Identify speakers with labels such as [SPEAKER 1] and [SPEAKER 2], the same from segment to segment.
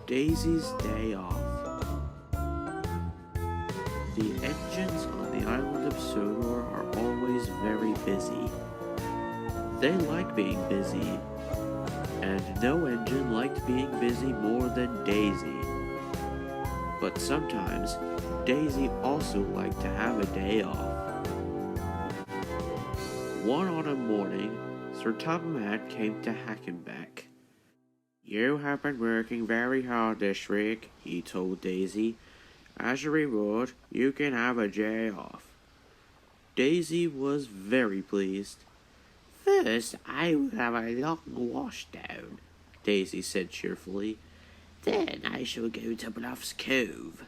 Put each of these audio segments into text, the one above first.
[SPEAKER 1] Daisy's day off. The engines on the island of Sodor are always very busy. They like being busy, and no engine liked being busy more than Daisy. But sometimes, Daisy also liked to have a day off. One autumn morning, Sir Topham Hatt came to Hackenbeck. "You have been working very hard this week," he told Daisy. "As a reward, you can have a day off." Daisy was very pleased. "First, I will have a long wash down," Daisy said cheerfully. "Then I shall go to Bluff's Cove."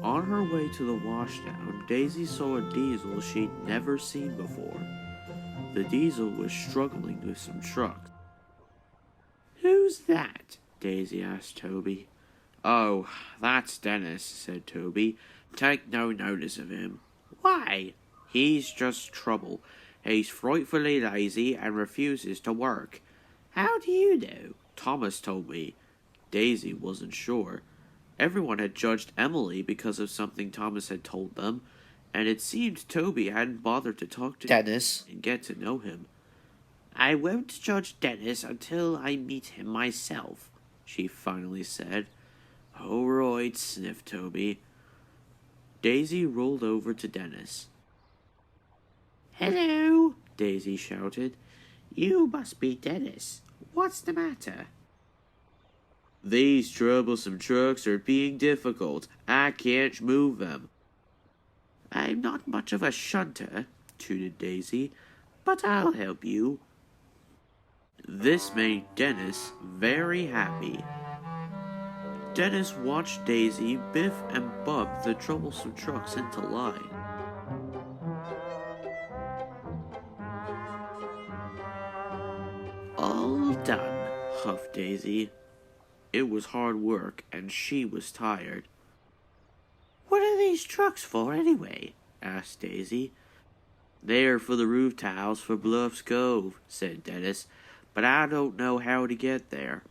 [SPEAKER 1] On her way to the washdown, Daisy saw a diesel she'd never seen before. The diesel was struggling with some trucks. "Who's that?" Daisy asked Toby. "Oh, that's Dennis," said Toby. "Take no notice of him." "Why?" "He's just trouble. He's frightfully lazy and refuses to work." "How do you know?" "Thomas told me." Daisy wasn't sure. Everyone had judged Emily because of something Thomas had told them, and it seemed Toby hadn't bothered to talk to Dennis and get to know him. "I won't judge Dennis until I meet him myself," she finally said. "All right," sniffed Toby. Daisy rolled over to Dennis. "Hello," Daisy shouted. "You must be Dennis. What's the matter?" "These troublesome trucks are being difficult. I can't move them." "I'm not much of a shunter," tooted Daisy, "but I'll help you." This made Dennis very happy. Dennis watched Daisy biff and bump the troublesome trucks into line. "All done," huffed Daisy. It was hard work, and she was tired. "What are these trucks for, anyway?" asked Daisy. "They're for the roof tiles for Bluff's Cove," said Dennis, "but I don't know how to get there."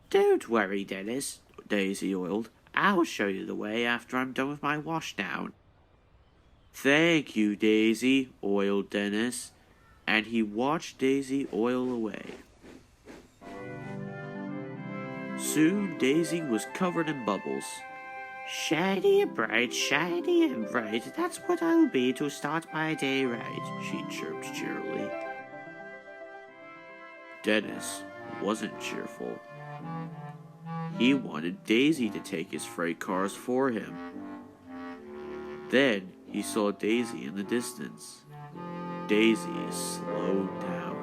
[SPEAKER 1] "Don't worry, Dennis," Daisy oiled. "I'll show you the way after I'm done with my washdown." "Thank you, Daisy," oiled Dennis, and he watched Daisy oil away. Soon Daisy was covered in bubbles. shiny and bright, that's what I'll be to start my day right," she chirped cheerily. Dennis wasn't cheerful. He wanted Daisy to take his freight cars for him. Then he saw Daisy in the distance. Daisy slowed down.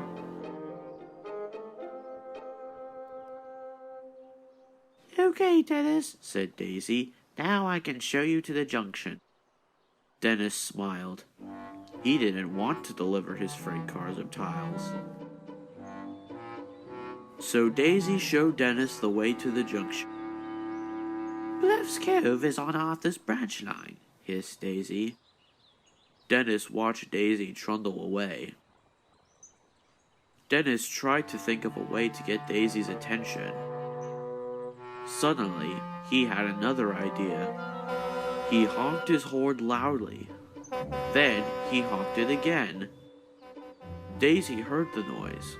[SPEAKER 1] "Okay, Dennis," said Daisy. "Now I can show you to the junction." Dennis smiled. He didn't want to deliver his freight cars of tiles. So Daisy showed Dennis the way to the junction. "Bluff's Cove is on Arthur's branch line," hissed Daisy. Dennis watched Daisy trundle away. Dennis tried to think of a way to get Daisy's attention. Suddenly, he had another idea. He honked his horn loudly. Then he honked it again. Daisy heard the noise.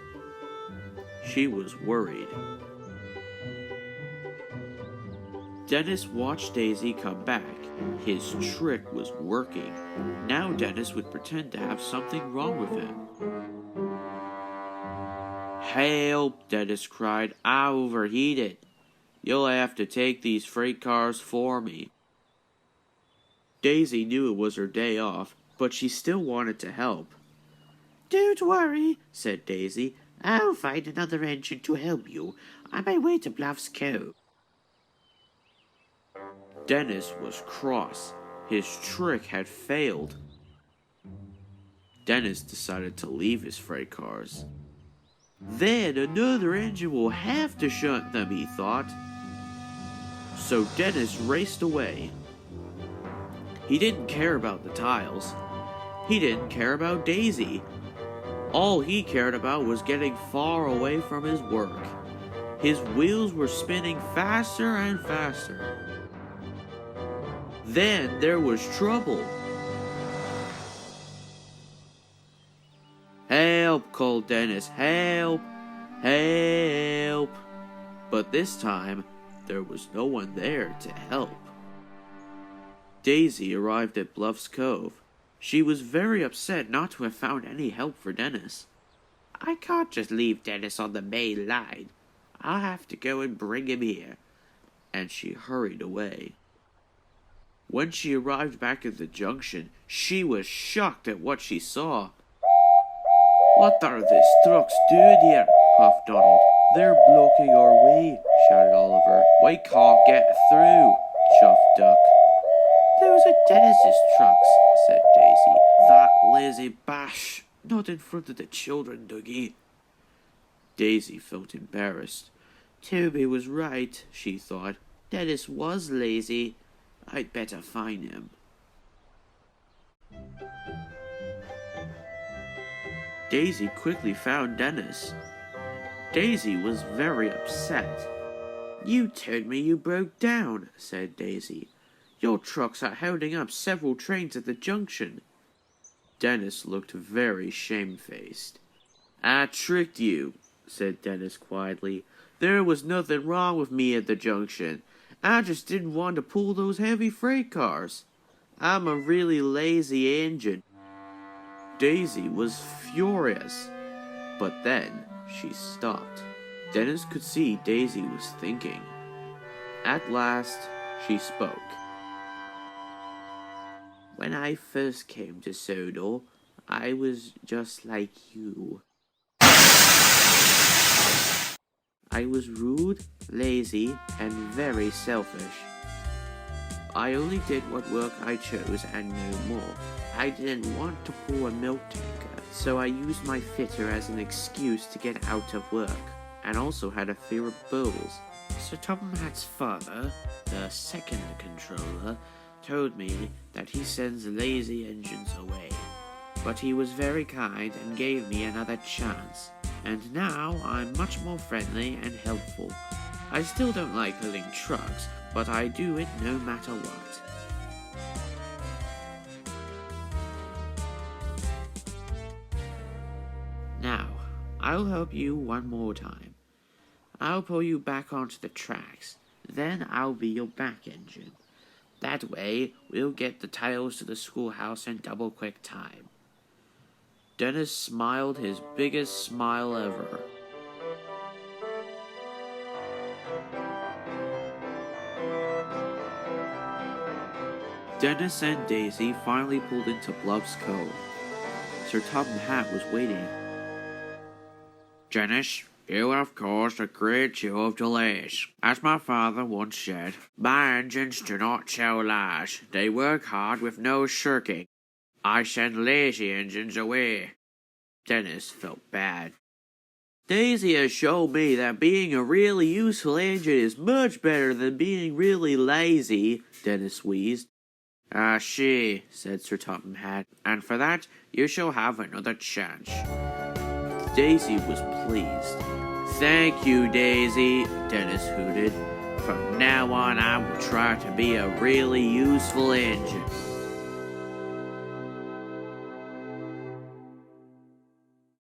[SPEAKER 1] She was worried. Dennis watched Daisy come back. His trick was working. Now Dennis would pretend to have something wrong with him. "Help!" Dennis cried. "I overheated. You'll have to take these freight cars for me." Daisy knew it was her day off, but she still wanted to help. "Don't worry," said Daisy. "I'll find another engine to help you on my way to Bluff's Cove." Dennis was cross. His trick had failed. Dennis decided to leave his freight cars. "Then another engine will have to shunt them," he thought. So Dennis raced away. He didn't care about the tiles. He didn't care about Daisy. All he cared about was getting far away from his work. His wheels were spinning faster and faster. Then there was trouble. "Help!" called Dennis. "Help! Help!" But this time, there was no one there to help. Daisy arrived at Bluff's Cove. She was very upset not to have found any help for Dennis. "I can't just leave Dennis on the main line. I'll have to go and bring him here." And she hurried away. When she arrived back at the junction, she was shocked at what she saw. "What are these trucks doing here?" puffed Donald. "They're blocking our way," shouted Oliver. "We can't get through," chuffed Duck. "Those are Dennis's trucks," said Daisy. "That lazy bash. Not in front of the children, Dougie." Daisy felt embarrassed. Toby was right, she thought. Dennis was lazy. I'd better find him. Daisy quickly found Dennis. Daisy was very upset. "You told me you broke down," said Daisy. "Your trucks are holding up several trains at the junction." Dennis looked very shamefaced. "I tricked you," said Dennis quietly. "There was nothing wrong with me at the junction. I just didn't want to pull those heavy freight cars. I'm a really lazy engine." Daisy was furious, but then she stopped. Dennis could see Daisy was thinking. At last, she spoke. "When I first came to Sodor, I was just like you. I was rude, lazy, and very selfish. I only did what work I chose and no more. I didn't want to pull a milk tanker, so I used my fitter as an excuse to get out of work, and also had a fear of bulls. Sir Topham Hatt's father, the second controller, told me that he sends lazy engines away. But he was very kind and gave me another chance, and now I'm much more friendly and helpful. I still don't like pulling trucks, but I do it no matter what." "Now, I'll help you one more time. I'll pull you back onto the tracks, then I'll be your back engine. That way, we'll get the tails to the schoolhouse in double-quick time." Dennis smiled his biggest smile ever. Dennis and Daisy finally pulled into Bluff's Cove. Sir Topham Hatt was waiting. "Dennis, you have caused a great deal of delays. As my father once said, my engines do not tell lies. They work hard with no shirking. I send lazy engines away." Dennis felt bad. "Daisy has shown me that being a really useful engine is much better than being really lazy," Dennis wheezed. "I see," said Sir Topham Hatt, "and for that you shall have another chance." Daisy was pleased. "Thank you, Daisy," Dennis hooted. "From now on I will try to be a really useful engine."